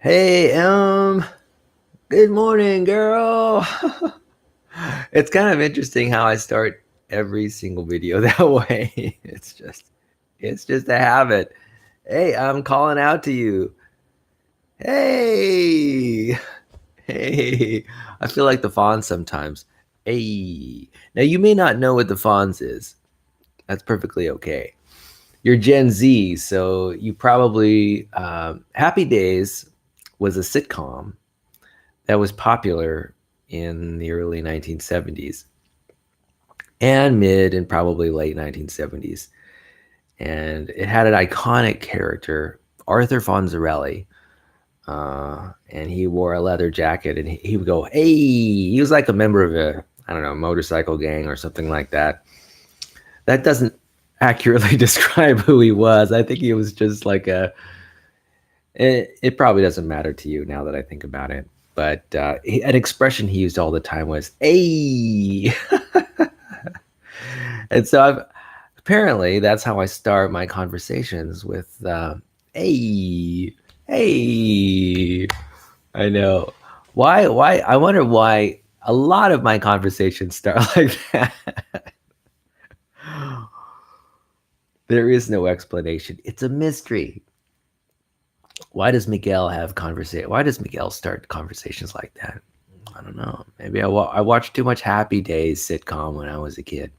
Hey, good morning, girl. It's kind of interesting how I start every single video that way. It's just a habit. Hey, I'm calling out to you. Hey, hey. I feel like the Fonz sometimes. Hey. Now you may not know what the Fonz is. That's perfectly okay. You're Gen Z, so you probably Happy Days was a sitcom that was popular in the early 1970s and mid and probably late 1970s. And it had an iconic character, Arthur Fonzarelli. And he wore a leather jacket and he would go, hey, he was like a member of a, I don't know, motorcycle gang or something like that. That doesn't accurately describe who he was. I think he was just like it probably doesn't matter to you now that I think about it. But an expression he used all the time was "Hey," and so apparently that's how I start my conversations with "Hey, hey." I know why. Why I wonder why a lot of my conversations start like that. There is no explanation. It's a mystery. Why does Miguel start conversations like that? I don't know. Maybe I watched too much Happy Days sitcom when I was a kid.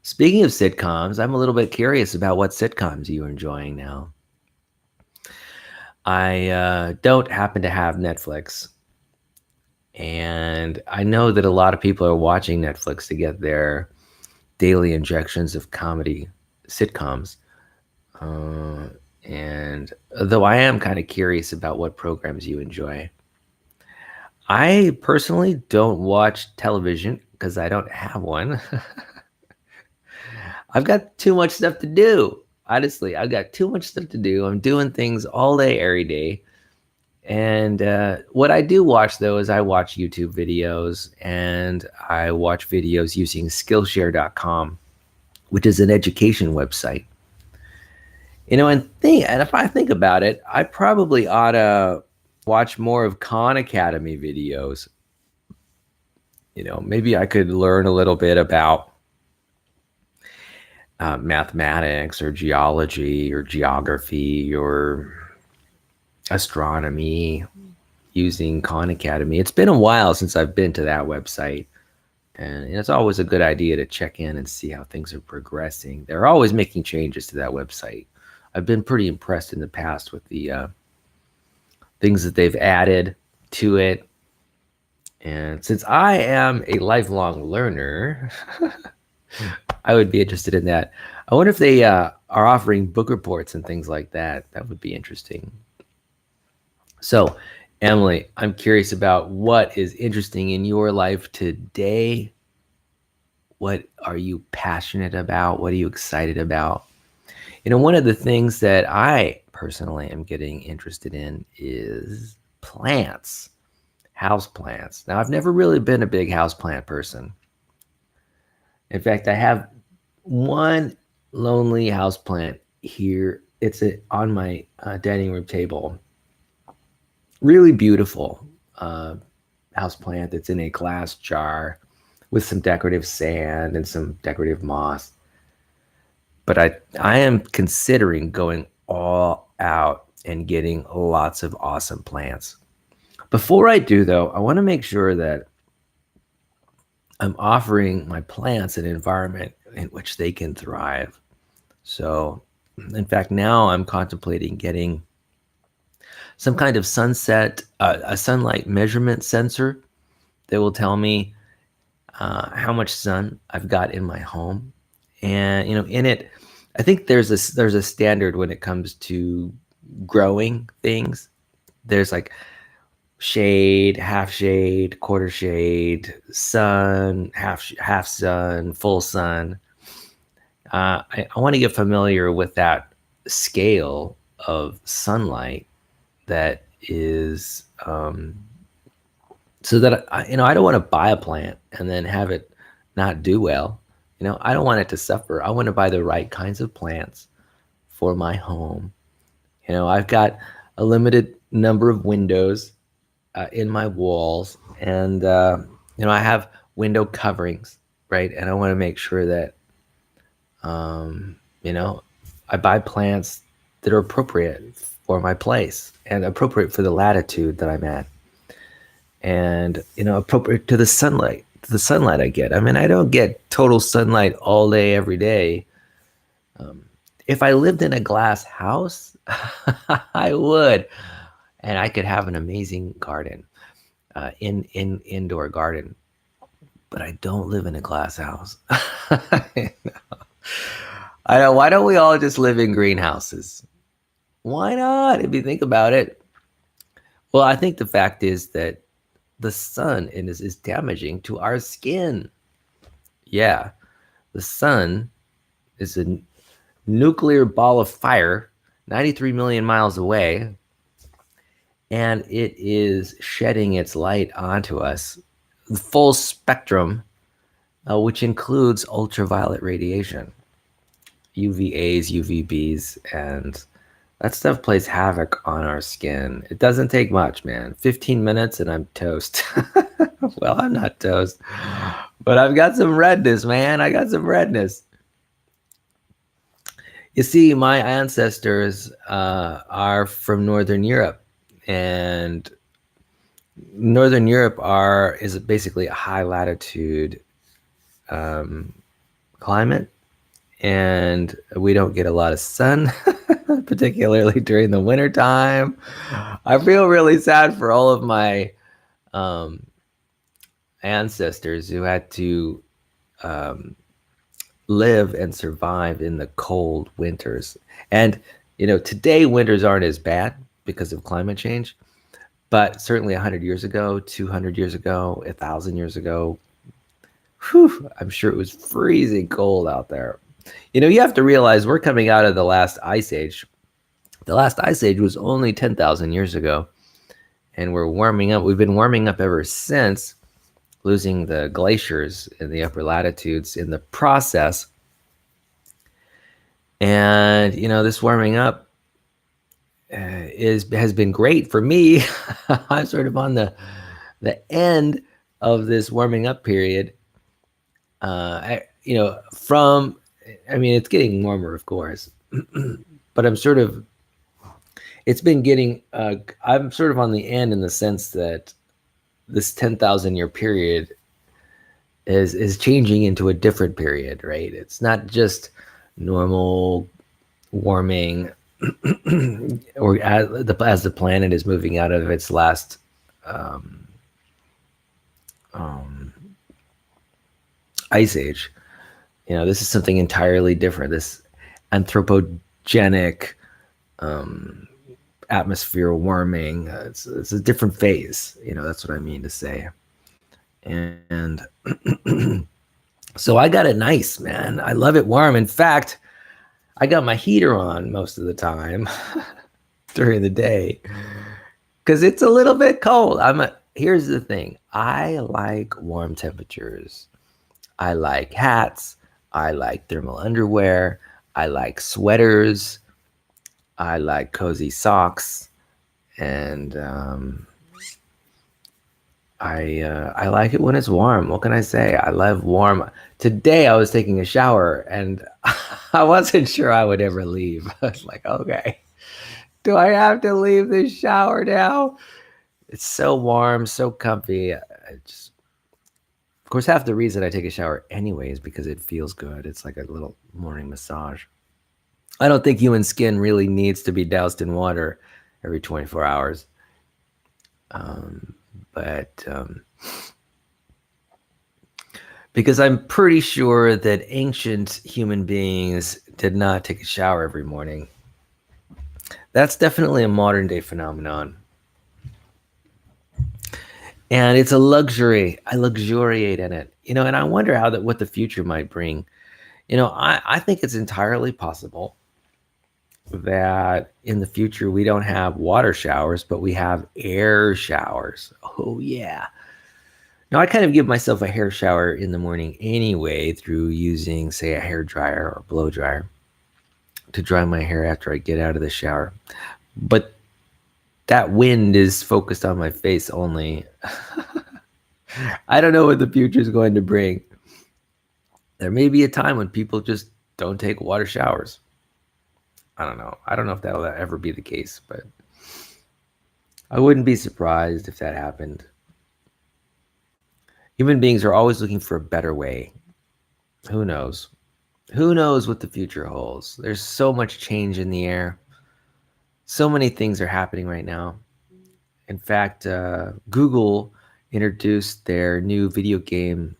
Speaking of sitcoms, I'm a little bit curious about what sitcoms you're enjoying now. I don't happen to have Netflix, and I know that a lot of people are watching Netflix to get their daily injections of comedy sitcoms. Uh, and though I am kind of curious about what programs you enjoy, I personally don't watch television because I don't have one. I've got too much stuff to do. Honestly, I've got too much stuff to do. I'm doing things all day, every day. And what I do watch, though, is I watch YouTube videos and I watch videos using Skillshare.com, which is an education website. And if I think about it, I probably ought to watch more of Khan Academy videos. Maybe I could learn a little bit about mathematics or geology or geography or astronomy using Khan Academy. It's been a while since I've been to that website, and it's always a good idea to check in and see how things are progressing. They're always making changes to that website. I've been pretty impressed in the past with the things that they've added to it. And since I am a lifelong learner, I would be interested in that. I wonder if they are offering book reports and things like that. That would be interesting. So, Emily, I'm curious about what is interesting in your life today. What are you passionate about? What are you excited about? One of the things that I personally am getting interested in is plants, house plants. Now, I've never really been a big house plant person. In fact, I have one lonely house plant here. It's on my dining room table. Really beautiful house plant that's in a glass jar with some decorative sand and some decorative moss. But I am considering going all out and getting lots of awesome plants. Before I do, though, I want to make sure that I'm offering my plants an environment in which they can thrive. So, in fact, now I'm contemplating getting some kind of a sunlight measurement sensor that will tell me how much sun I've got in my home. And in it, I think there's a standard when it comes to growing things. There's like shade, half shade, quarter shade, sun, half sun, full sun. I want to get familiar with that scale of sunlight that is so that I don't want to buy a plant and then have it not do well. I don't want it to suffer. I want to buy the right kinds of plants for my home. I've got a limited number of windows in my walls, and I have window coverings, right? And I want to make sure that you know I buy plants that are appropriate for my place and appropriate for the latitude that I'm at, and appropriate to the sunlight I get. I mean, I don't get total sunlight all day every day. If I lived in a glass house, I would, and I could have an amazing garden, in indoor garden. But I don't live in a glass house. I know. Why don't we all just live in greenhouses? Why not? If you think about it. Well, I think the fact is that the sun is damaging to our skin. Yeah, the sun is a nuclear ball of fire 93 million miles away, and it is shedding its light onto us, the full spectrum, which includes ultraviolet radiation, UVAs, UVBs, and that stuff plays havoc on our skin. It doesn't take much, man. 15 minutes and I'm toast. Well, I'm not toast, but I've got some redness, man. I got some redness. You see, my ancestors are from Northern Europe, and Northern Europe is basically a high latitude climate, and we don't get a lot of sun, particularly during the winter time. I feel really sad for all of my ancestors who had to live and survive in the cold winters. And today winters aren't as bad because of climate change, but certainly 100 years ago, 200 years ago, 1,000 years ago, I'm sure it was freezing cold out there. You have to realize we're coming out of the last ice age. The last ice age was only 10,000 years ago, and we're warming up. We've been warming up ever since, losing the glaciers in the upper latitudes in the process. And this warming up has been great for me. I'm sort of on the end of this warming up period. It's getting warmer, of course, but I'm sort of on the end in the sense that this 10,000 year period is changing into a different period, right? It's not just normal warming or as the planet is moving out of its last ice age. This is something entirely different. This anthropogenic atmosphere warming. It's a different phase. That's what I mean to say. And so I got it nice, man. I love it warm. In fact, I got my heater on most of the time during the day because it's a little bit cold. Here's the thing. I like warm temperatures. I like hats. I like thermal underwear. I like sweaters. I like cozy socks, and I like it when it's warm. What can I say? I love warm. Today I was taking a shower and I wasn't sure I would ever leave. I was like, okay, do I have to leave this shower now? It's so warm, so comfy. Of course, half the reason I take a shower anyway is because it feels good. It's like a little morning massage. I don't think human skin really needs to be doused in water every 24 hours. Because I'm pretty sure that ancient human beings did not take a shower every morning. That's definitely a modern day phenomenon. And it's a luxury. I luxuriate in it, and I wonder what the future might bring. I think it's entirely possible that in the future we don't have water showers, but we have air showers. Oh yeah. Now I kind of give myself a hair shower in the morning anyway through using, say, a hair dryer or blow dryer to dry my hair after I get out of the shower. But that wind is focused on my face only. I don't know what the future is going to bring. There may be a time when people just don't take water showers. I don't know. I don't know if that'll ever be the case, but I wouldn't be surprised if that happened. Human beings are always looking for a better way. Who knows? Who knows what the future holds? There's so much change in the air. So many things are happening right now. In fact, Google introduced their new video game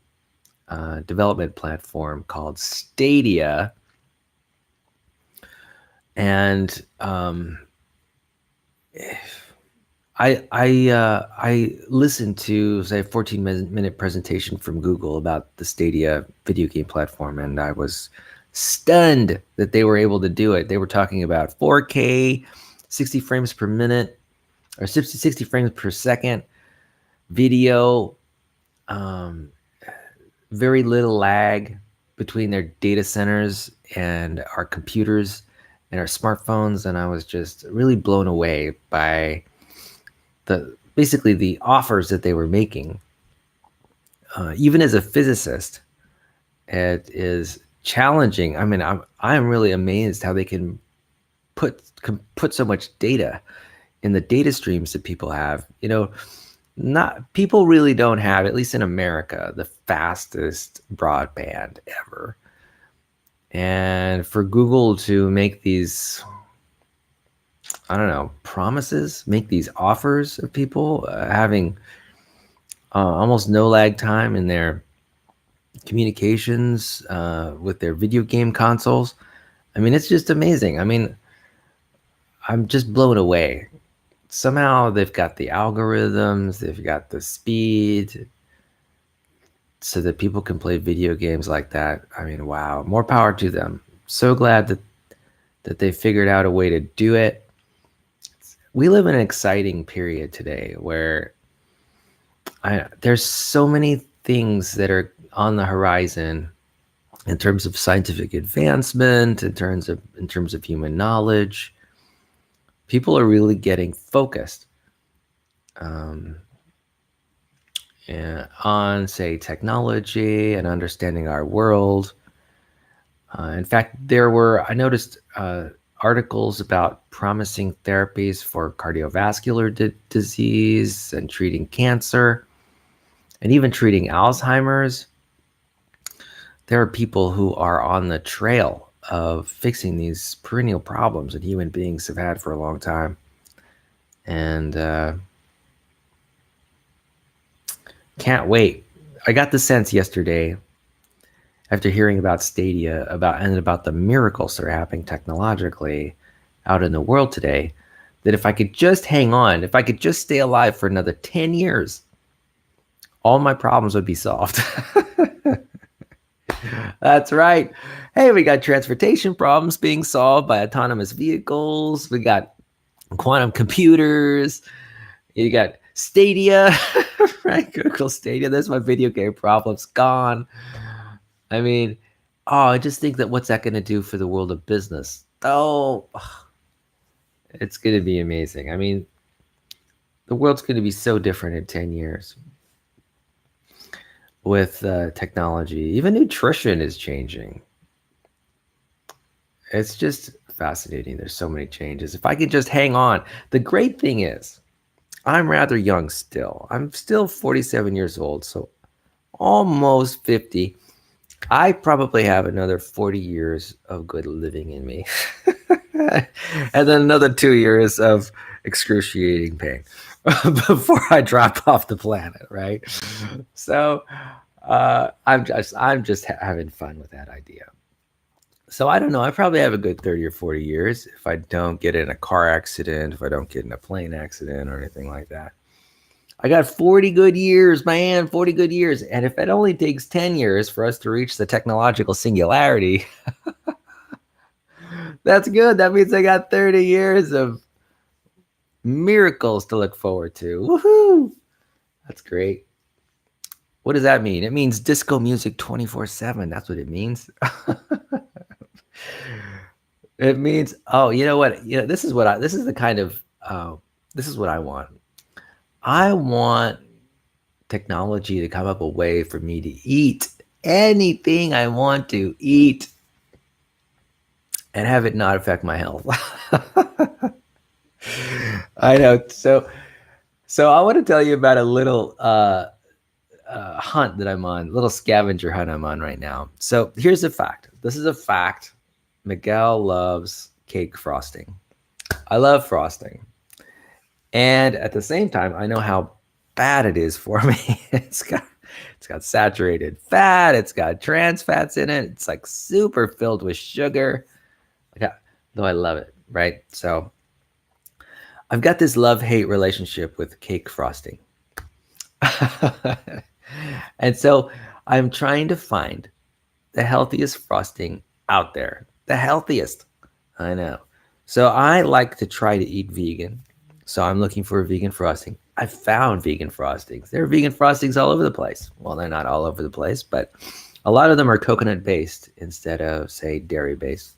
development platform called Stadia. And I listened to, say, a 14-minute presentation from Google about the Stadia video game platform, and I was stunned that they were able to do it. They were talking about 4K, 60 frames per minute, or 60 frames per second video, very little lag between their data centers and our computers and our smartphones, and I was just really blown away by basically the offers that they were making. Even as a physicist, it is challenging. I mean, I'm really amazed how they can put so much data in the data streams that people have. Not people really don't have, at least in America, the fastest broadband ever. And for Google to make these, I don't know, promises, make these offers of people having almost no lag time in their communications with their video game consoles. I mean, it's just amazing. I mean, I'm just blown away. Somehow they've got the algorithms, they've got the speed so that people can play video games like that. I mean, wow, more power to them. So glad that they figured out a way to do it. We live in an exciting period today where there's so many things that are on the horizon in terms of scientific advancement, in terms of human knowledge. People are really getting focused on, say, technology and understanding our world. In fact, I noticed articles about promising therapies for cardiovascular disease and treating cancer and even treating Alzheimer's. There are people who are on the trail of fixing these perennial problems that human beings have had for a long time. And can't wait. I got the sense yesterday, after hearing about Stadia, about the miracles that are happening technologically out in the world today, that if I could just hang on, if I could just stay alive for another 10 years, all my problems would be solved. That's right. Hey, we got transportation problems being solved by autonomous vehicles. We got quantum computers. You got Stadia, right? Google Stadia. There's my video game problems gone. I mean, I just think that what's that going to do for the world of business? Oh, it's going to be amazing. I mean, the world's going to be so different in 10 years with technology. Even nutrition is changing. It's just fascinating. There's so many changes. If I could just hang on. The great thing is, I'm rather young still. I'm still 47 years old, so almost 50. I probably have another 40 years of good living in me. And then another 2 years of excruciating pain before I drop off the planet, right? So I'm just having fun with that idea. So I don't know. I probably have a good 30 or 40 years if I don't get in a car accident, if I don't get in a plane accident or anything like that. I got 40 good years, man, 40 good years. And if it only takes 10 years for us to reach the technological singularity, that's good. That means I got 30 years of miracles to look forward to. Woohoo! That's great. What does that mean? It means disco music 24/7. That's what it means. It means, oh, you know what? This is the kind of this is what I want. I want technology to come up a way for me to eat anything I want to eat and have it not affect my health. I know. So I want to tell you about a little hunt that I'm on, little scavenger hunt I'm on right now. So here's a fact. This is a fact. Miguel loves cake frosting. I love frosting. And at the same time, I know how bad it is for me. It's got saturated fat, it's got trans fats in it. It's like super filled with sugar. Though I love it, right? So I've got this love-hate relationship with cake frosting. And so I'm trying to find the healthiest frosting out there. The healthiest. I know. So I like to try to eat vegan. So I'm looking for a vegan frosting. I found vegan frostings. There are vegan frostings all over the place. Well, they're not all over the place, but a lot of them are coconut based instead of, say, dairy based.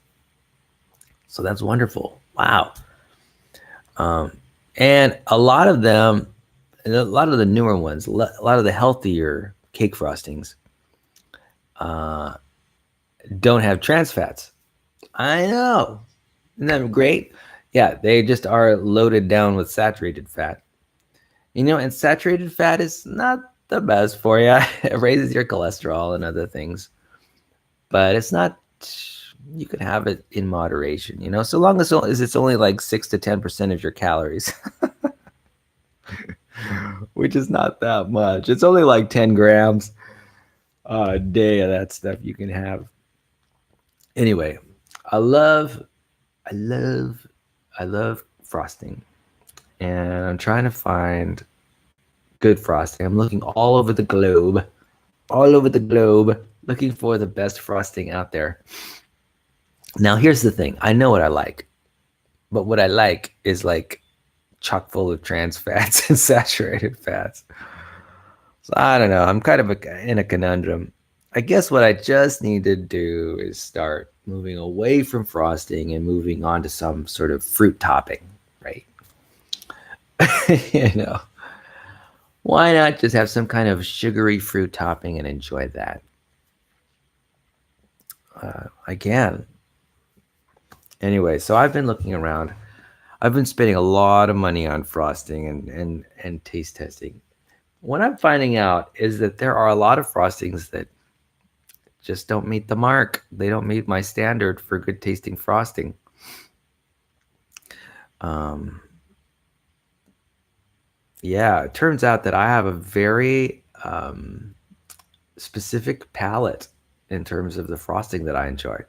So that's wonderful. Wow. And a lot of them, a lot of the newer ones, a lot of the healthier cake frostings don't have trans fats. I know. Isn't that great? Yeah, they just are loaded down with saturated fat. And saturated fat is not the best for you. It raises your cholesterol and other things. But it's not, you can have it in moderation, so long as it's only like 6 to 10% of your calories, which is not that much. It's only like 10 grams a day of that stuff you can have. Anyway, I love frosting, and I'm trying to find good frosting. I'm looking all over the globe, looking for the best frosting out there. Now, here's the thing. I know what I like, but what I like is like chock full of trans fats and saturated fats. So I don't know. I'm kind of in a conundrum. I guess what I just need to do is start moving away from frosting and moving on to some sort of fruit topping, right? Why not just have some kind of sugary fruit topping and enjoy that? I can. Anyway, so I've been looking around. I've been spending a lot of money on frosting and taste testing. What I'm finding out is that there are a lot of frostings that just don't meet the mark. They don't meet my standard for good tasting frosting. Yeah, it turns out that I have a very specific palate in terms of the frosting that I enjoy.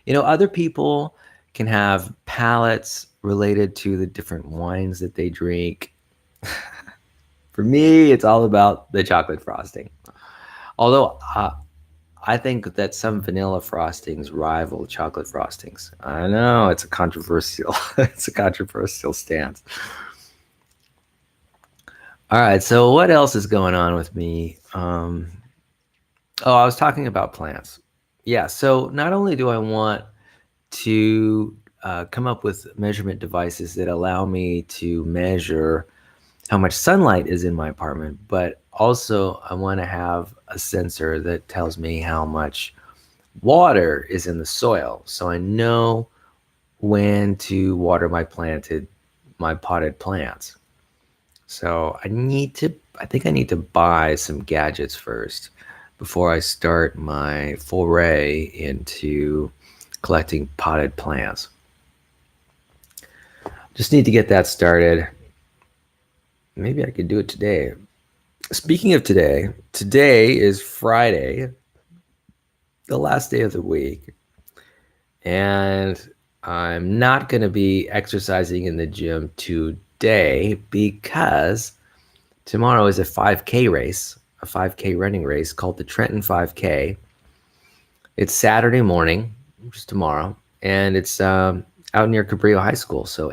Other people can have palates related to the different wines that they drink. For me, it's all about the chocolate frosting. Although I think that some vanilla frostings rival chocolate frostings. I know it's a controversial stance. All right, so what else is going on with me? I was talking about plants. Yeah, so not only do I want to come up with measurement devices that allow me to measure how much sunlight is in my apartment, but also I want to have a sensor that tells me how much water is in the soil, so I know when to water my potted plants. So I think I need to buy some gadgets first before I start my foray into collecting potted plants. Just need to get that started. Maybe I could do it today. Speaking of today is Friday, the last day of the week, and I'm not going to be exercising in the gym today because tomorrow is a 5K race, a 5K running race called the Trenton 5K. It's Saturday morning, which is tomorrow, and it's out near Cabrillo High School. So,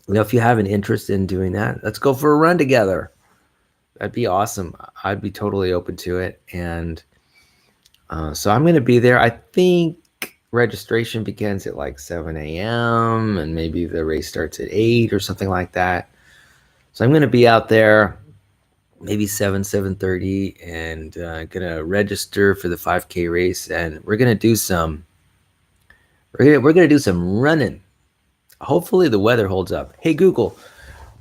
if you have an interest in doing that, let's go for a run together. That'd be awesome. I'd be totally open to it. And so I'm going to be there. I think registration begins at like 7 a.m. and maybe the race starts at 8 or something like that. So I'm going to be out there maybe 7:30 and gonna register for the 5K race, and we're gonna do some running. Hopefully the weather holds up. Hey Google,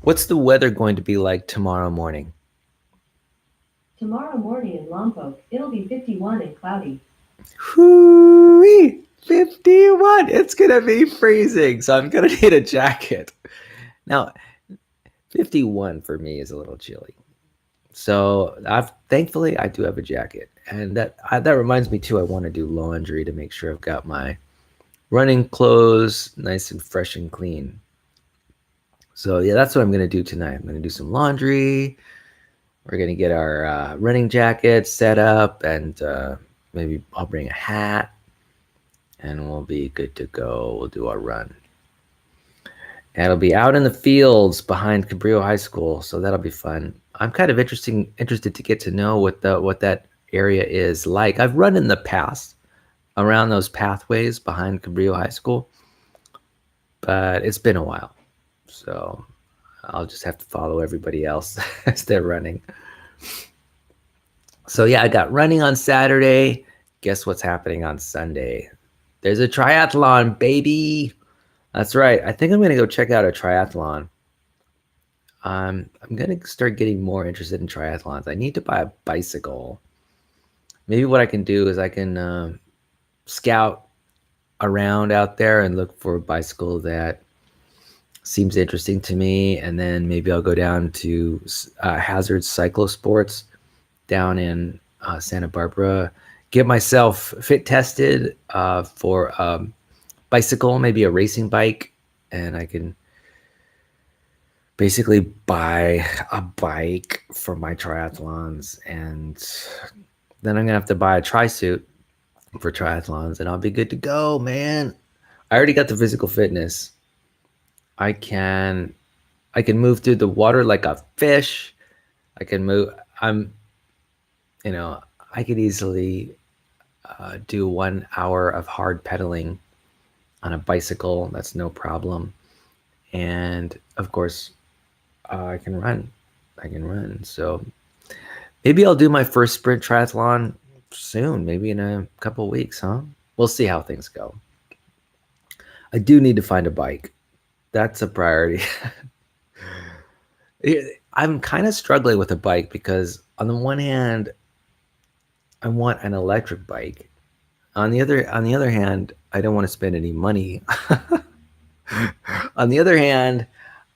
what's the weather going to be like tomorrow morning? Tomorrow morning in Lompoc, it'll be 51 and cloudy. Whoo-wee, 51. It's gonna be freezing, so I'm gonna need a jacket. Now, 51 for me is a little chilly. So I've thankfully I do have a jacket, and that reminds me too. I want to do laundry to make sure I've got my running clothes nice and fresh and clean. So yeah, that's what I'm gonna do tonight. I'm gonna do some laundry. We're gonna get our running jackets set up, and maybe I'll bring a hat, and we'll be good to go. We'll do our run. And it'll be out in the fields behind Cabrillo High School, so that'll be fun. I'm kind of interested to get to know what that area is like. I've run in the past around those pathways behind Cabrillo High School, but it's been a while, so I'll just have to follow everybody else as they're running. So yeah, I got running on Saturday. Guess what's happening on Sunday? There's a triathlon, baby. That's right. I think I'm gonna go check out a triathlon. I'm gonna start getting more interested in triathlons. I need to buy a bicycle. Maybe what I can do is I can scout around out there and look for a bicycle that seems interesting to me, and then maybe I'll go down to Hazard Cyclosports down in Santa Barbara, get myself fit tested for bicycle, maybe a racing bike, and I can basically buy a bike for my triathlons, and then I'm gonna have to buy a tri-suit for triathlons, and I'll be good to go, man. I already got the physical fitness. I can I can move through the water like a fish. I can move. I'm you know I could easily do 1 hour of hard pedaling on a bicycle. That's no problem. And of course, I can run. I can run. So maybe I'll do my first sprint triathlon soon, maybe in a couple weeks, huh? We'll see how things go. I do need to find a bike. That's a priority. I'm kind of struggling with a bike because on the one hand, I want an electric bike. On the other hand, I don't want to spend any money. On the other hand,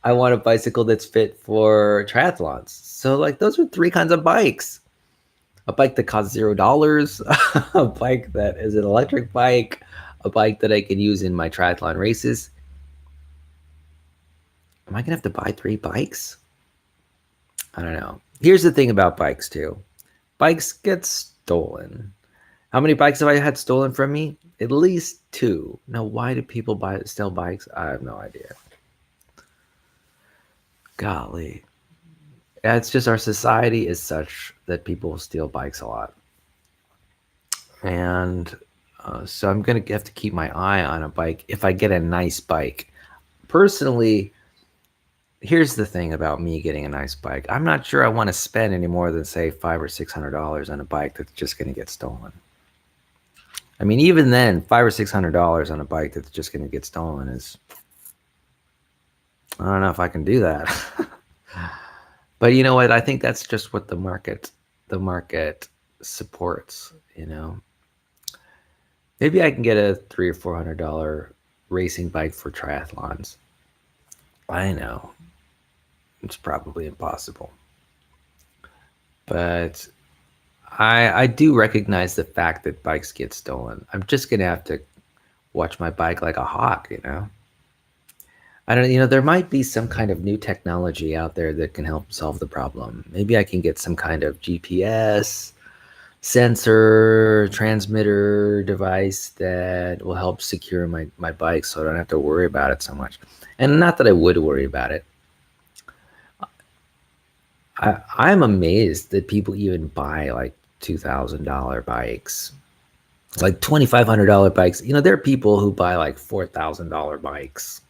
I want a bicycle that's fit for triathlons. So like those are three kinds of bikes. A bike that costs $0, a bike that is an electric bike, a bike that I can use in my triathlon races. Am I gonna have to buy three bikes? I don't know. Here's the thing about bikes too. Bikes get stolen. How many bikes have I had stolen from me? At least two. Now, why do people steal bikes? I have no idea. Golly, it's just our society is such that people steal bikes a lot, and so I'm gonna have to keep my eye on a bike if I get a nice bike. Personally, here's the thing about me getting a nice bike. I'm not sure I want to spend any more than say $500 or $600 on a bike that's just gonna get stolen. I mean, even then, $500 or $600 on a bike that's just gonna get stolen is, I don't know if I can do that. But you know what? I think that's just what the market supports, you know. Maybe I can get a $300 or $400 racing bike for triathlons. I know it's probably impossible, but I do recognize the fact that bikes get stolen. I'm just gonna have to watch my bike like a hawk, you know. I don't, there might be some kind of new technology out there that can help solve the problem. Maybe I can get some kind of GPS sensor transmitter device that will help secure my bike so I don't have to worry about it so much. And not that I would worry about it. I'm amazed that people even buy like $2,000 bikes. like $2,500 bikes. There are people who buy like $4,000 bikes.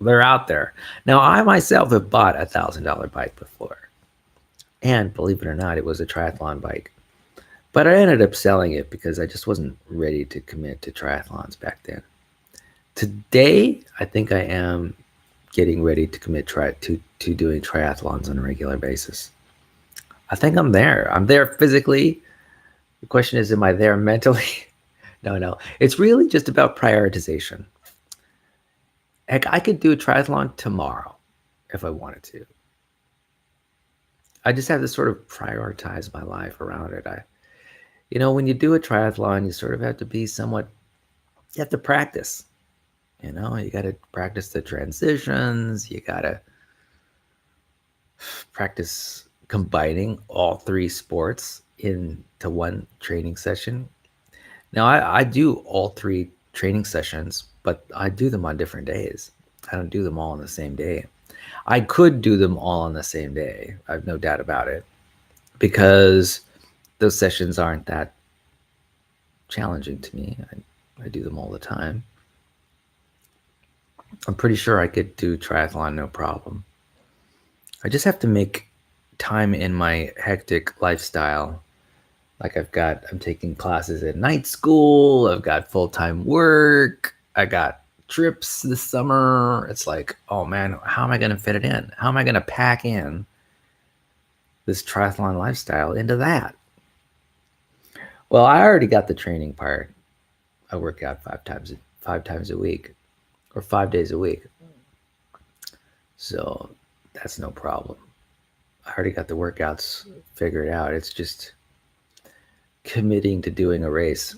They're out there. Now, I myself have bought $1,000 bike before. And believe it or not, it was a triathlon bike. But I ended up selling it because I just wasn't ready to commit to triathlons back then. Today, I think I am getting ready to commit to doing triathlons on a regular basis. I think I'm there. I'm there physically. The question is, am I there mentally? No. It's really just about prioritization. Heck, I could do a triathlon tomorrow if I wanted to. I just have to sort of prioritize my life around it. When you do a triathlon, you sort of have to be somewhat, you have to practice. You got to practice the transitions. You got to practice combining all three sports into one training session. Now, I do all three training sessions, but I do them on different days. I don't do them all on the same day. I could do them all on the same day. I have no doubt about it, because those sessions aren't that challenging to me. I do them all the time. I'm pretty sure I could do triathlon no problem. I just have to make time in my hectic lifestyle. Like I'm taking classes at night school. I've got full-time work. I got trips this summer. It's like, oh man, how am I going to fit it in? How am I going to pack in this triathlon lifestyle into that? Well, I already got the training part. I work out five times a week, or 5 days a week. So that's no problem. I already got the workouts figured out. It's just committing to doing a race.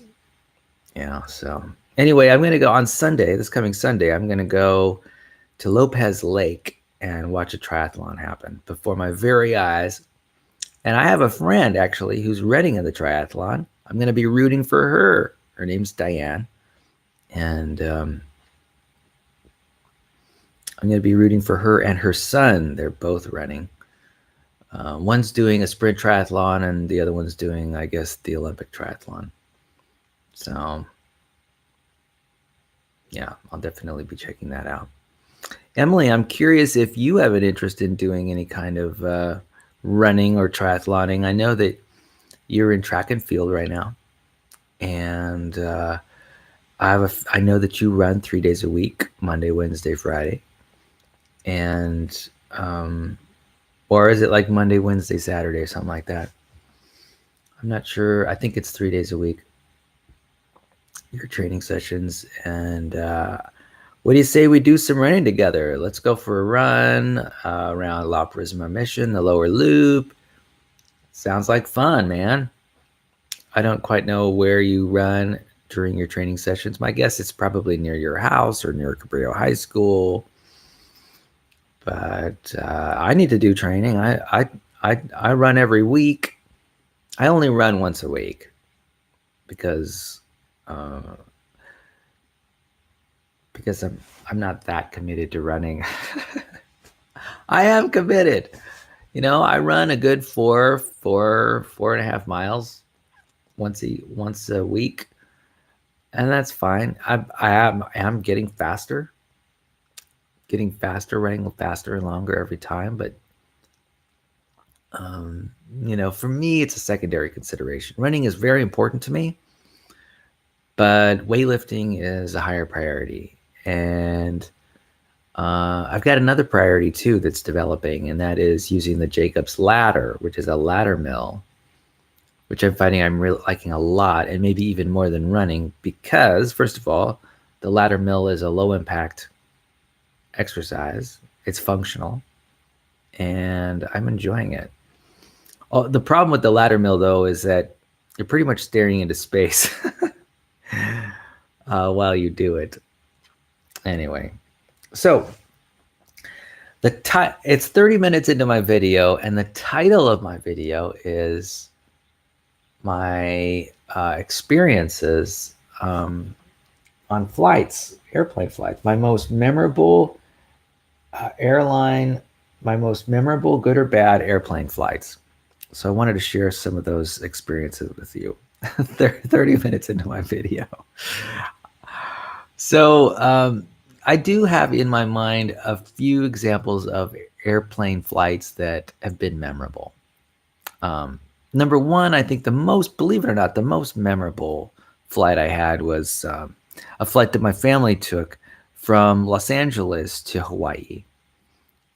So anyway, I'm going to go on Sunday, this coming Sunday, I'm going to go to Lopez Lake and watch a triathlon happen before my very eyes. And I have a friend actually who's running in the triathlon. I'm going to be rooting for her. Her name's Diane. And I'm going to be rooting for her and her son. They're both running. One's doing a sprint triathlon and the other one's doing, I guess, the Olympic triathlon. So, yeah, I'll definitely be checking that out. Emily, I'm curious if you have an interest in doing any kind of running or triathloning. I know that you're in track and field right now. And I know that you run 3 days a week, Monday, Wednesday, Friday. And or is it like Monday, Wednesday, Saturday, or something like that? I'm not sure. I think it's 3 days a week, your training sessions. And what do you say we do some running together? Let's go for a run around La Prisma Mission, the lower loop. Sounds like fun, man. I don't quite know where you run during your training sessions. My guess it's probably near your house or near Cabrillo High School. But I need to do training. I run every week. I only run once a week because I'm not that committed to running. I am committed. I run a good 4.5 miles once a week, and that's fine. I am getting faster, running faster and longer every time. But for me, it's a secondary consideration. Running is very important to me, but weightlifting is a higher priority. And I've got another priority too that's developing, and that is using the Jacobs ladder, which is a ladder mill, which I'm finding I'm really liking a lot, and maybe even more than running, because first of all, the ladder mill is a low impact exercise. It's functional, and I'm enjoying it. The problem with the ladder mill, though, is that you're pretty much staring into space while you do it. Anyway, so it's 30 minutes into my video, and the title of my video is my experiences on flights, airplane flights, my most memorable my most memorable good or bad airplane flights. So I wanted to share some of those experiences with you. 30 minutes into my video. So I do have in my mind a few examples of airplane flights that have been memorable. Number one, I think the most, believe it or not, the most memorable flight I had was a flight that my family took from Los Angeles to Hawaii.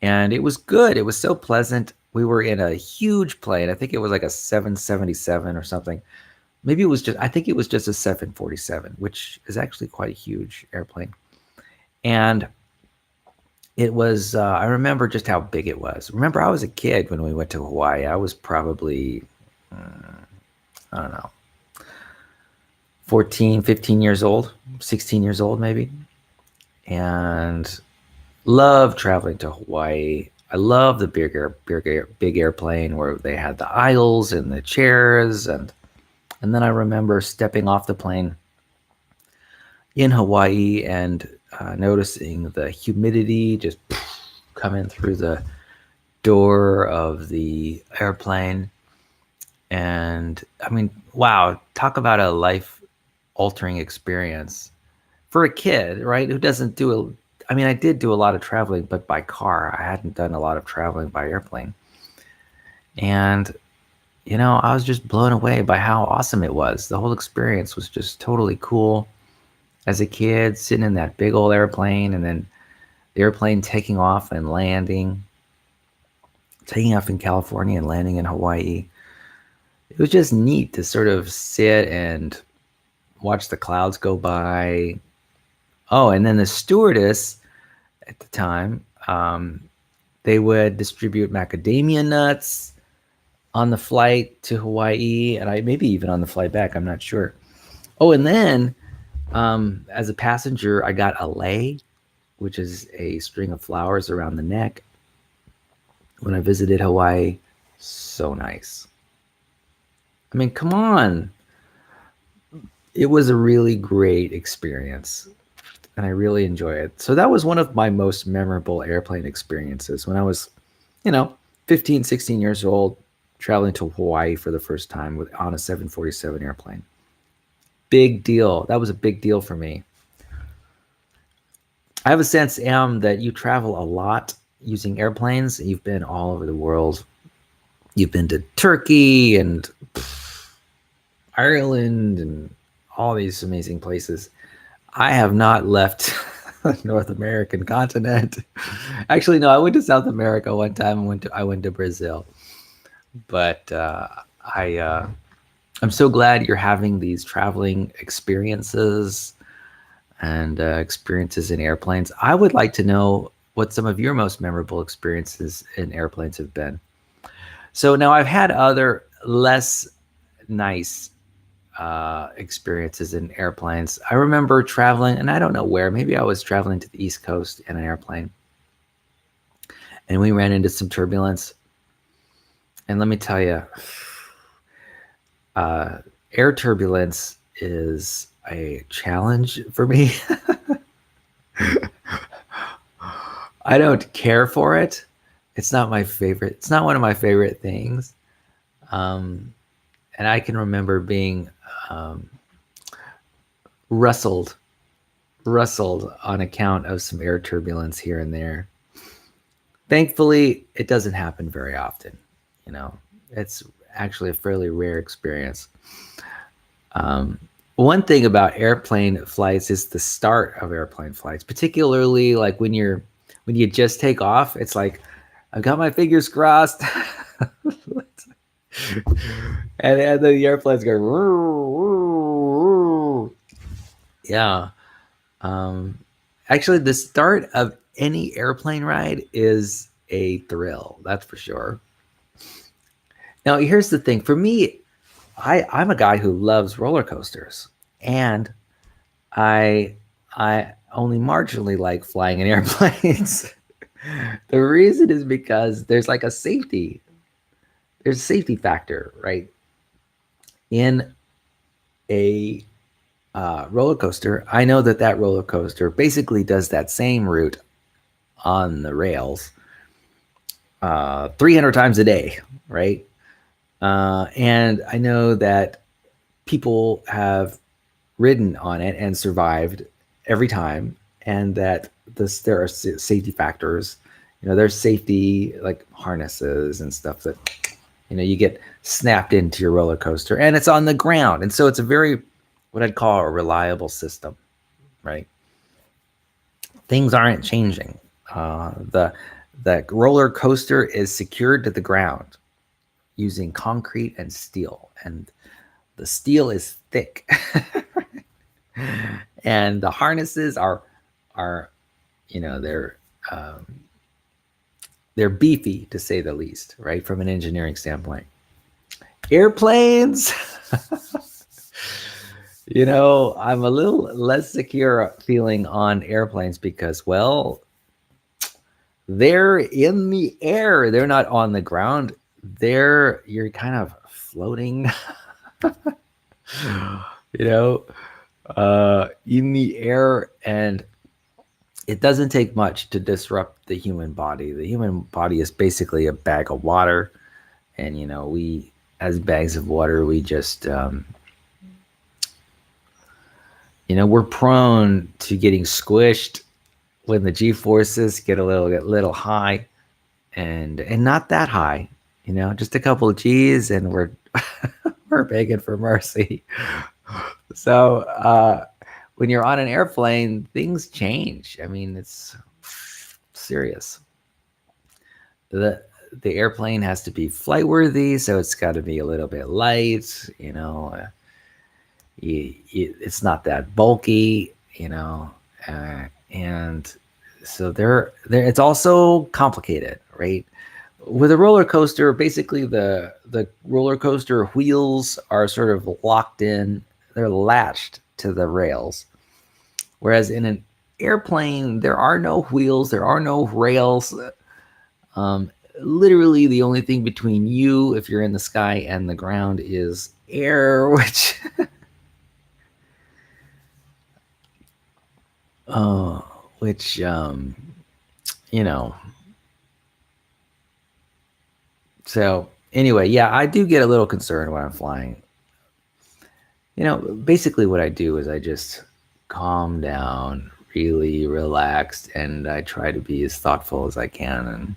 And it was good. It was so pleasant. We were in a huge plane. I think it was like a 777 or something. Maybe it was just, I think it was just a 747, which is actually quite a huge airplane. And it was, I remember just how big it was. Remember, I was a kid when we went to Hawaii. I was probably, I don't know, 14, 15 years old, 16 years old, maybe. And love traveling to Hawaii. I love the big airplane where they had the aisles and the chairs. And then I remember stepping off the plane in Hawaii and noticing the humidity just coming through the door of the airplane. And I mean, wow, talk about a life altering experience for a kid, right? Who doesn't do I mean, I did do a lot of traveling, but by car. I hadn't done a lot of traveling by airplane. And, I was just blown away by how awesome it was. The whole experience was just totally cool. As a kid, sitting in that big old airplane, and then the airplane taking off and landing, taking off in California and landing in Hawaii. It was just neat to sort of sit and watch the clouds go by. Oh, and then the stewardess at the time, they would distribute macadamia nuts on the flight to Hawaii, and maybe even on the flight back. I'm not sure. Oh, and then as a passenger, I got a lei, which is a string of flowers around the neck. When I visited Hawaii, so nice. I mean, come on. It was a really great experience, and I really enjoy it. So that was one of my most memorable airplane experiences when I was, 15, 16 years old, traveling to Hawaii for the first time on a 747 airplane. Big deal. That was a big deal for me. I have a sense, Am, that you travel a lot using airplanes. You've been all over the world. You've been to Turkey and Ireland and all these amazing places. I have not left the North American continent. Actually, no, I went to South America one time. I went to Brazil. But I'm so glad you're having these traveling experiences and experiences in airplanes. I would like to know what some of your most memorable experiences in airplanes have been. So now I've had other less nice experiences in airplanes. I remember traveling, and I don't know where, maybe I was traveling to the East Coast in an airplane, and we ran into some turbulence. And let me tell you, air turbulence is a challenge for me. I don't care for it. It's not my favorite. It's not one of my favorite things. And I can remember being rustled on account of some air turbulence here and there. Thankfully, it doesn't happen very often. It's actually a fairly rare experience. One thing about airplane flights is the start of airplane flights, particularly like when you just take off. It's like, I've got my fingers crossed. and the airplanes go, yeah. Actually, the start of any airplane ride is a thrill. That's for sure. Now, here's the thing. For me, I'm a guy who loves roller coasters, and I only marginally like flying in airplanes. The reason is because there's like there's a safety factor, right? In a roller coaster, I know that roller coaster basically does that same route on the rails 300 times a day, right? And I know that people have ridden on it and survived every time, and that there are safety factors. There's safety like harnesses and stuff that you get snapped into your roller coaster, and it's on the ground, and so it's a very what I'd call a reliable system, right? Things aren't changing. The roller coaster is secured to the ground using concrete and steel, and the steel is thick. And the harnesses are they're beefy, to say the least, right, from an engineering standpoint. Airplanes, I'm a little less secure feeling on airplanes because, well, they're in the air. They're not on the ground. You're kind of floating, in the air, and it doesn't take much to disrupt the human body. The human body is basically a bag of water, and we, as bags of water, we just we're prone to getting squished when the G-forces get a little high, and not that high, just a couple of G's, and we're we're begging for mercy. So when you're on an airplane, things change. I mean, it's serious. The airplane has to be flight worthy, so it's got to be a little bit light. It's not that bulky, and so it's also complicated, right? With a roller coaster, basically the roller coaster wheels are sort of locked in, they're latched to the rails. Whereas in an airplane, there are no wheels, there are no rails. Literally the only thing between you, if you're in the sky, and the ground is air, which so anyway, yeah, I do get a little concerned when I'm flying. Basically what I do is I just calm down, really relaxed, and I try to be as thoughtful as I can and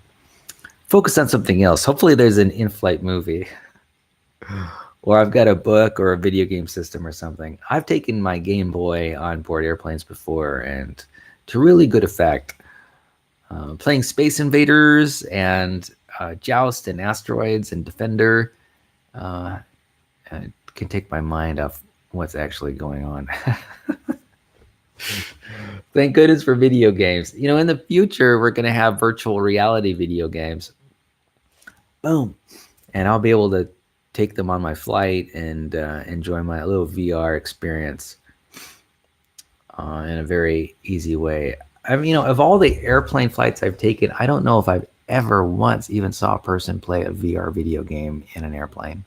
focus on something else. Hopefully there's an in-flight movie or I've got a book or a video game system or something. I've taken my Game Boy on board airplanes before, and to really good effect. Playing Space Invaders and Joust and Asteroids and Defender can take my mind off what's actually going on. Thank goodness for video games. In the future, we're going to have virtual reality video games. Boom. And I'll be able to take them on my flight and enjoy my little VR experience in a very easy way. I mean, of all the airplane flights I've taken, I don't know if I've ever once even saw a person play a VR video game in an airplane.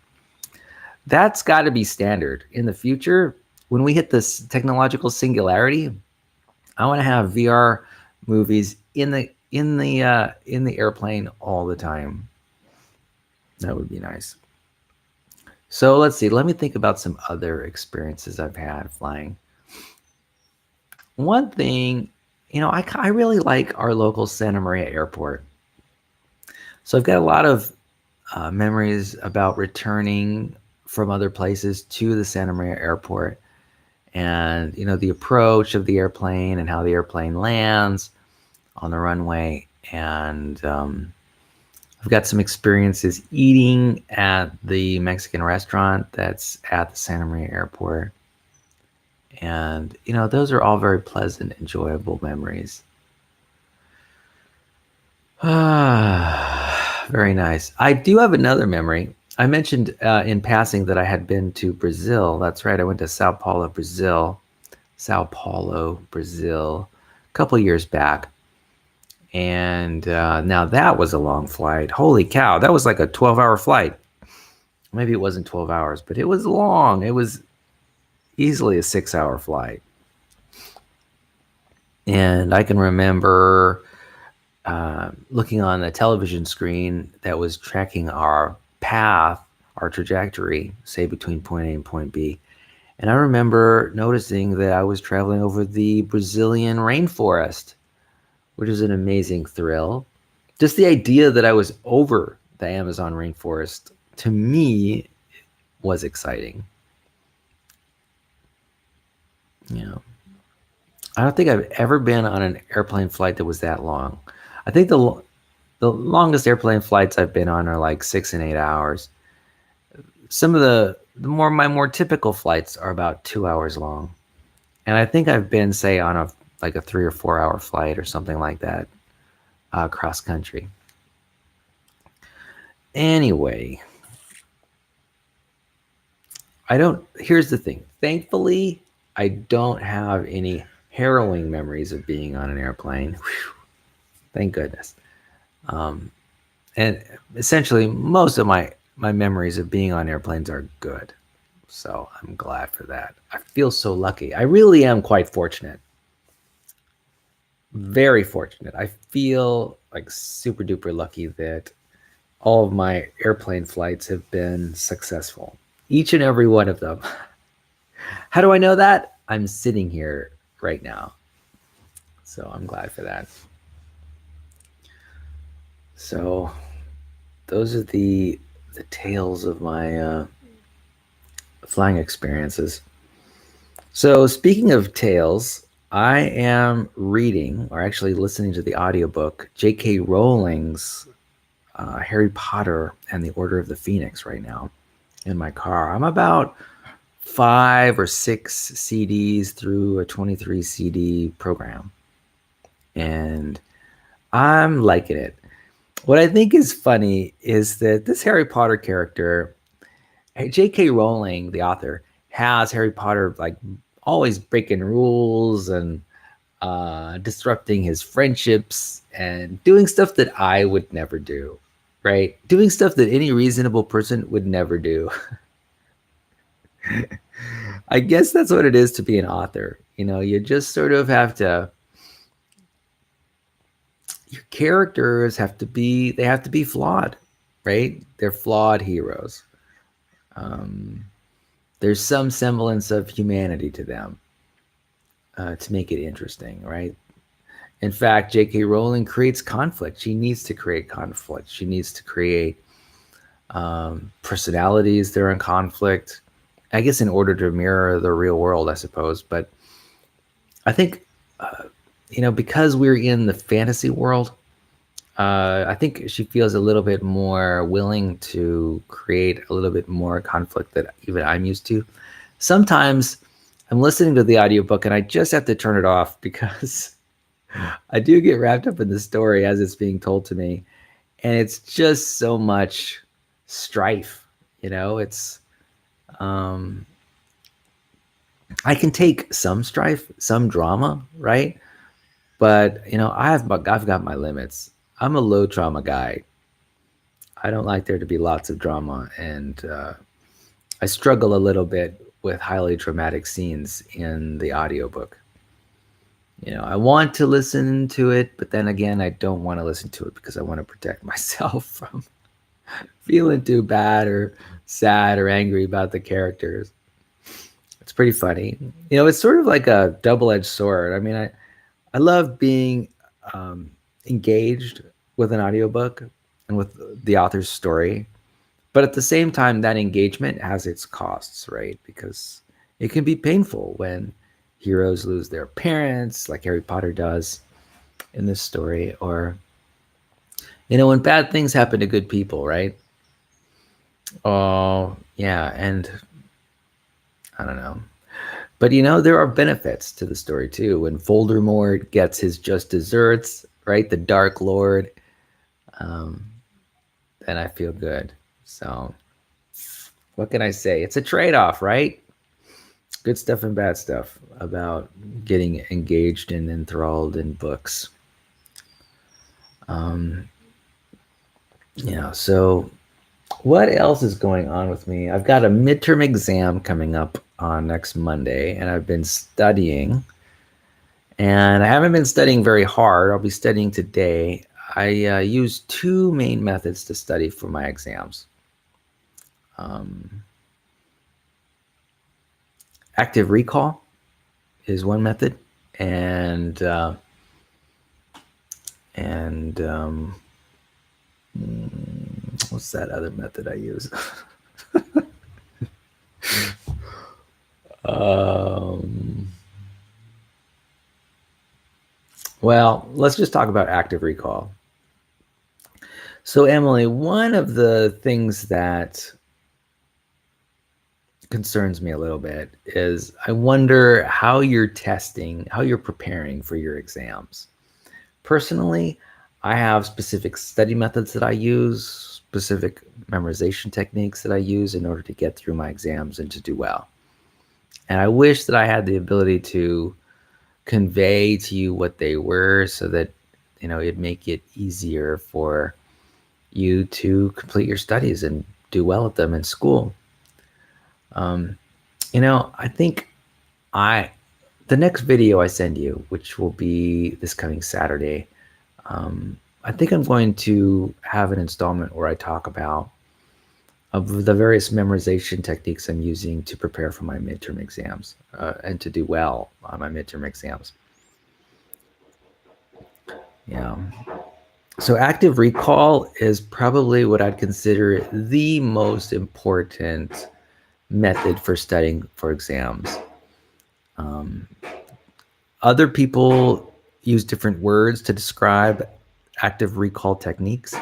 That's got to be standard in the future. When we hit this technological singularity, I want to have VR movies in the airplane all the time. That would be nice. So let's see. Let me think about some other experiences I've had flying. One thing, I really like our local Santa Maria Airport. So I've got a lot of memories about returning from other places to the Santa Maria Airport, and the approach of the airplane and how the airplane lands on the runway. And I've got some experiences eating at the Mexican restaurant that's at the Santa Maria Airport. And, those are all very pleasant, enjoyable memories. Very nice. I do have another memory. I mentioned in passing that I had been to Brazil. That's right. I went to Sao Paulo, Brazil, a couple years back. And now that was a long flight. Holy cow. That was like a 12-hour flight. Maybe it wasn't 12 hours, but it was long. It was easily a 6-hour flight. And I can remember looking on the television screen that was tracking our path, our trajectory, say between point A and point B. And I remember noticing that I was traveling over the Brazilian rainforest, which is an amazing thrill. Just the idea that I was over the Amazon rainforest, to me, was exciting. You know, I don't think I've ever been on an airplane flight that was that long. I think the longest airplane flights I've been on are like 6 and 8 hours. Some of the more typical flights are about 2 hours long, and I think I've been, say, on a 3 or 4 hour flight or something like that, cross country. Anyway, I don't. Here's the thing. Thankfully, I don't have any harrowing memories of being on an airplane. Whew, thank goodness. Um, and essentially, most of my memories of being on airplanes are good. So I'm glad for that. I feel so lucky. I really am quite fortunate. Very fortunate. I feel like super duper lucky that all of my airplane flights have been successful. Each and every one of them. How do I know that? I'm sitting here right now. So I'm glad for that. So those are the tales of my flying experiences. So speaking of tales, I am reading, or actually listening to the audiobook, J.K. Rowling's Harry Potter and the Order of the Phoenix right now in my car. I'm about 5 or 6 CDs through a 23 CD program, and I'm liking it. What I think is funny is that this Harry Potter character, J.K. Rowling, the author, has Harry Potter like always breaking rules and disrupting his friendships and doing stuff that I would never do, right? Doing stuff that any reasonable person would never do. I guess that's what it is to be an author. You know, you just sort of have to, your characters they have to be flawed, right? They're flawed heroes. Um, there's some semblance of humanity to them to make it interesting, right? In fact, J.K. Rowling creates conflict. She needs to create conflict. She needs to create personalities that are in conflict, I guess, in order to mirror the real world, I suppose. But I think, because we're in the fantasy world, I think she feels a little bit more willing to create a little bit more conflict that even I'm used to. Sometimes I'm listening to the audiobook and I just have to turn it off because I do get wrapped up in the story as it's being told to me. And it's just so much strife, it's, um, I can take some strife, some drama, right? But, I've got my limits. I'm a low trauma guy. I don't like there to be lots of drama. And I struggle a little bit with highly traumatic scenes in the audiobook. I want to listen to it, but then again, I don't want to listen to it because I want to protect myself from feeling too bad or sad or angry about the characters. It's pretty funny. It's sort of like a double-edged sword. I mean, I love being engaged with an audiobook and with the author's story. But at the same time, that engagement has its costs, right? Because it can be painful when heroes lose their parents, like Harry Potter does in this story, or, when bad things happen to good people, right? Oh, yeah. And I don't know. But, there are benefits to the story, too. When Voldemort gets his just desserts, right? The Dark Lord, then I feel good. So what can I say? It's a trade-off, right? Good stuff and bad stuff about getting engaged and enthralled in books. So what else is going on with me? I've got a midterm exam coming up on next Monday, and I've been studying. And I haven't been studying very hard. I'll be studying today. I use 2 main methods to study for my exams. Active recall is one method, and what's that other method I use? um, well, let's just talk about active recall. So, Emily, one of the things that concerns me a little bit is I wonder how you're testing, how you're preparing for your exams. Personally, I have specific study methods that I use, specific memorization techniques that I use in order to get through my exams and to do well. And I wish that I had the ability to convey to you what they were so that, it'd make it easier for you to complete your studies and do well at them in school. I think the next video I send you, which will be this coming Saturday, I think I'm going to have an installment where I talk about of the various memorization techniques I'm using to prepare for my midterm exams and to do well on my midterm exams. Yeah. So active recall is probably what I'd consider the most important method for studying for exams. Other people use different words to describe active recall techniques.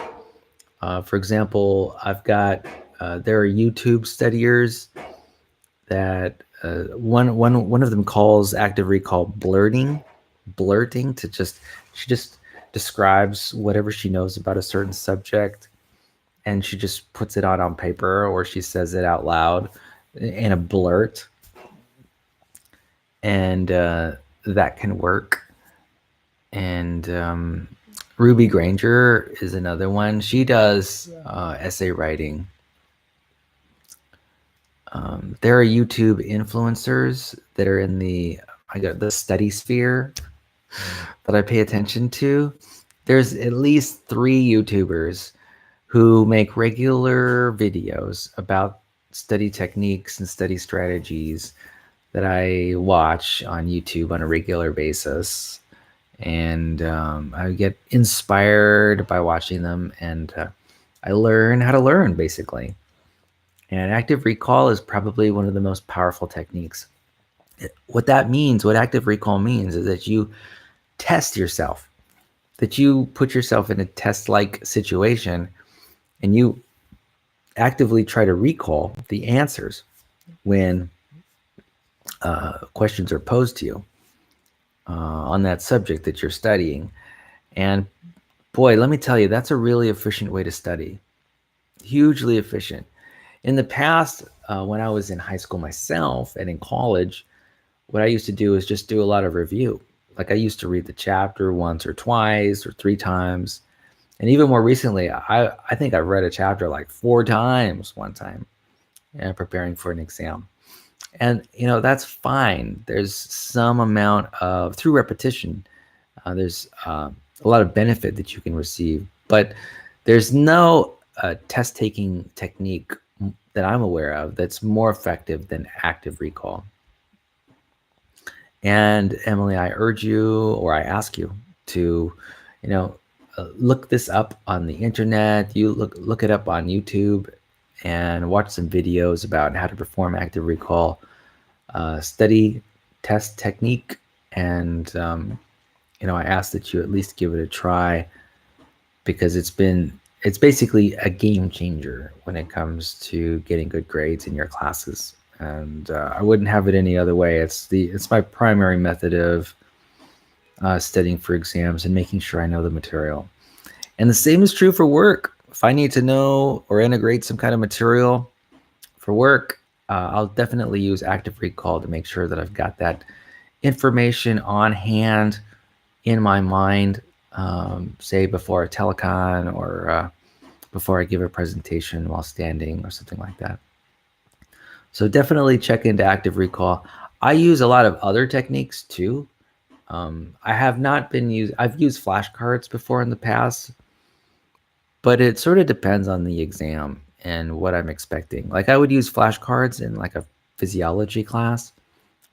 For example, there are YouTube studiers that one of them calls active recall blurting she just describes whatever she knows about a certain subject and she just puts it out on paper or she says it out loud in a blurt, and that can work. And Ruby Granger is another one. She does essay writing. There are YouTube influencers that are in the study sphere that I pay attention to. There's at least 3 YouTubers who make regular videos about study techniques and study strategies that I watch on YouTube on a regular basis. And I get inspired by watching them, and I learn how to learn, basically. And active recall is probably one of the most powerful techniques. What active recall means is that you test yourself, that you put yourself in a test-like situation and you actively try to recall the answers when questions are posed to you on that subject that you're studying. And boy, let me tell you, that's a really efficient way to study. Hugely efficient. In the past, when I was in high school myself and in college, what I used to do is just do a lot of review. Like I used to read the chapter once or twice or 3 times. And even more recently, I think I've read a chapter like 4 times one time preparing for an exam. And, that's fine. There's some amount of, through repetition, there's a lot of benefit that you can receive. But there's no test-taking technique that I'm aware of that's more effective than active recall. And Emily, I urge you, or I ask you to, look this up on the internet. You look it up on YouTube and watch some videos about how to perform active recall study test technique. And, I ask that you at least give it a try, because it's basically a game changer when it comes to getting good grades in your classes. And I wouldn't have it any other way. It's my primary method of studying for exams and making sure I know the material. And the same is true for work. If I need to know or integrate some kind of material for work, I'll definitely use active recall to make sure that I've got that information on hand in my mind, say before a telecon or before I give a presentation while standing or something like that. So definitely check into active recall. I use a lot of other techniques too. I've used flashcards before in the past, but it sort of depends on the exam and what I'm expecting. Like I would use flashcards in like a physiology class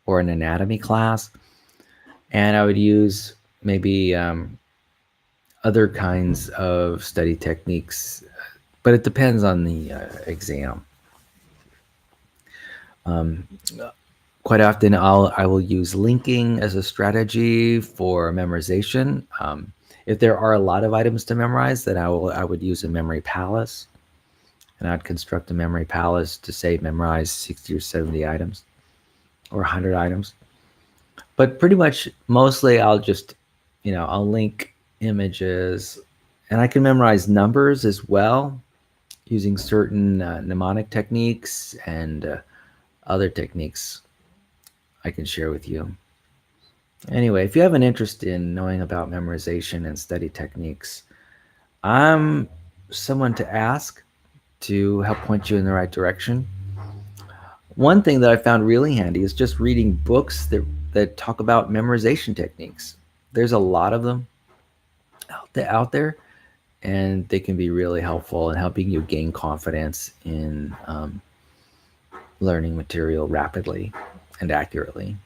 or an anatomy class, and I would use maybe other kinds of study techniques, but it depends on the exam. Quite often, I will use linking as a strategy for memorization. If there are a lot of items to memorize, then I would use a memory palace, and I'd construct a memory palace to say memorize 60 or 70 items or 100 items. But pretty much, mostly, I'll just, I'll link images, and I can memorize numbers as well using certain mnemonic techniques and other techniques I can share with you. Anyway, if you have an interest in knowing about memorization and study techniques, I'm someone to ask to help point you in the right direction. One thing that I found really handy is just reading books that talk about memorization techniques. There's a lot of them out there, and they can be really helpful in helping you gain confidence in learning material rapidly and accurately.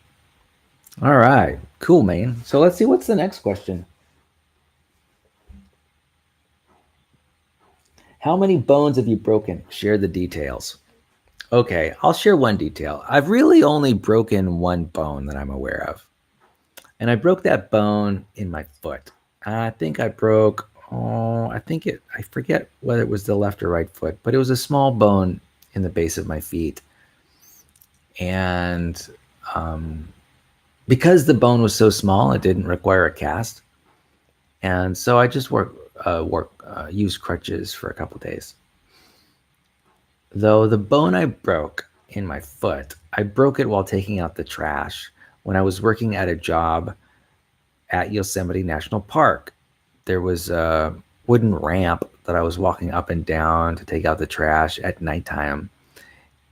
All right, cool, man. So let's see what's the next question. How many bones have you broken? Share the details. Okay, I'll share one detail. I've really only broken one bone that I'm aware of. And I broke that bone in my foot. I think I broke, I forget whether it was the left or right foot, but it was a small bone in the base of my feet. And because the bone was so small, it didn't require a cast. And so I just used crutches for a couple days. Though the bone I broke in my foot, I broke it while taking out the trash when I was working at a job at Yosemite National Park. There was a wooden ramp that I was walking up and down to take out the trash at nighttime.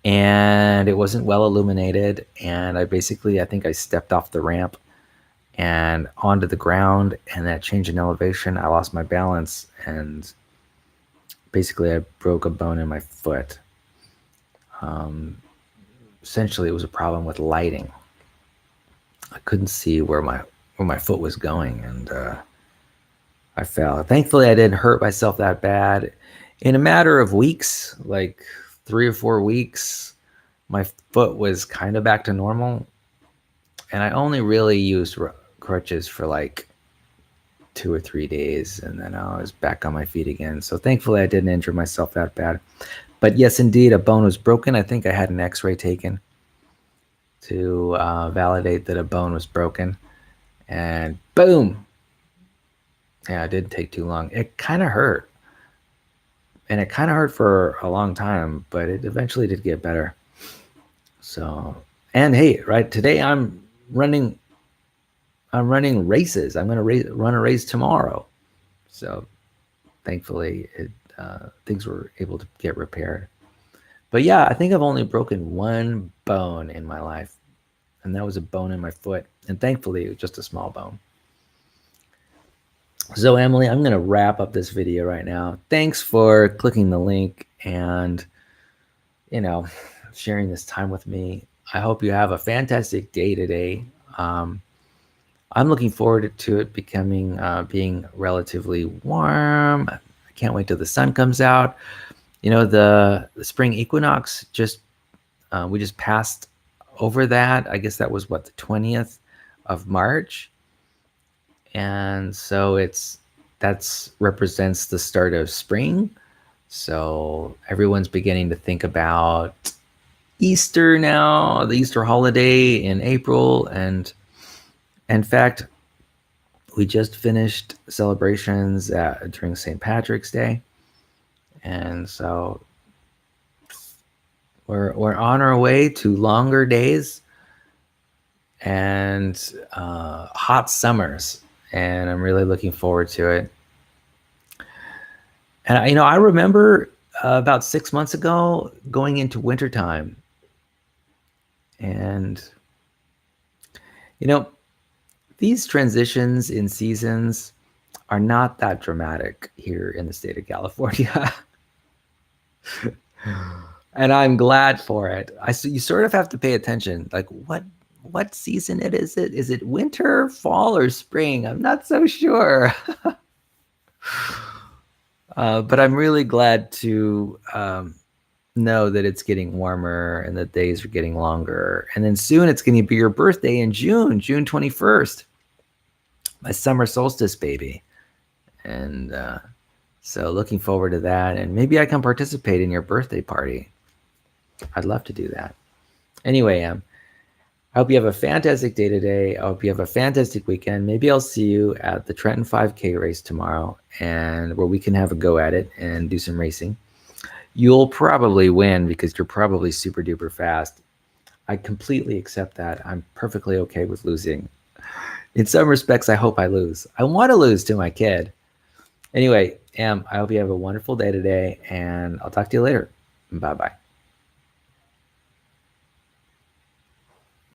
And it wasn't well illuminated. And I think I stepped off the ramp and onto the ground. And that change in elevation, I lost my balance. And basically, I broke a bone in my foot. Essentially, it was a problem with lighting. I couldn't see where my foot was going, and I fell. Thankfully, I didn't hurt myself that bad. In a matter of weeks, like 3 or 4 weeks, my foot was kind of back to normal, and I only really used crutches for like 2 or 3 days, and then I was back on my feet again. So thankfully, I didn't injure myself that bad. But yes, indeed, a bone was broken. I think I had an x-ray taken to validate that a bone was broken. And boom. Yeah, it didn't take too long. It kind of hurt. And it kind of hurt for a long time, but it eventually did get better. So, and hey, right, today I'm running races. I'm going to run a race tomorrow. So thankfully, things were able to get repaired. But yeah, I think I've only broken one bone in my life, and that was a bone in my foot. And thankfully, it was just a small bone. So Emily, I'm going to wrap up this video right now. Thanks for clicking the link and, sharing this time with me. I hope you have a fantastic day today. I'm looking forward to it being relatively warm. I can't wait till the sun comes out. The spring equinox we just passed over that. I guess that was the 20th of March. And so that's represents the start of spring. So everyone's beginning to think about Easter now, the Easter holiday in April. And in fact, we just finished celebrations during St. Patrick's Day. And so we're on our way to longer days and hot summers, and I'm really looking forward to it. And I remember about 6 months ago going into wintertime, and these transitions in seasons are not that dramatic here in the state of California. And I'm glad for it. You sort of have to pay attention. Like, what what season it is. Is it winter, fall, or spring? I'm not so sure. But I'm really glad to know that it's getting warmer and the days are getting longer. And then soon it's going to be your birthday in June 21st, my summer solstice baby. And so looking forward to that. And maybe I can participate in your birthday party. I'd love to do that. Anyway, I hope you have a fantastic day today. I hope you have a fantastic weekend. Maybe I'll see you at the Trenton 5K race tomorrow, and where we can have a go at it and do some racing. You'll probably win because you're probably super duper fast. I completely accept that. I'm perfectly okay with losing. In some respects, I hope I lose. I want to lose to my kid. Anyway, I hope you have a wonderful day today, and I'll talk to you later. Bye-bye.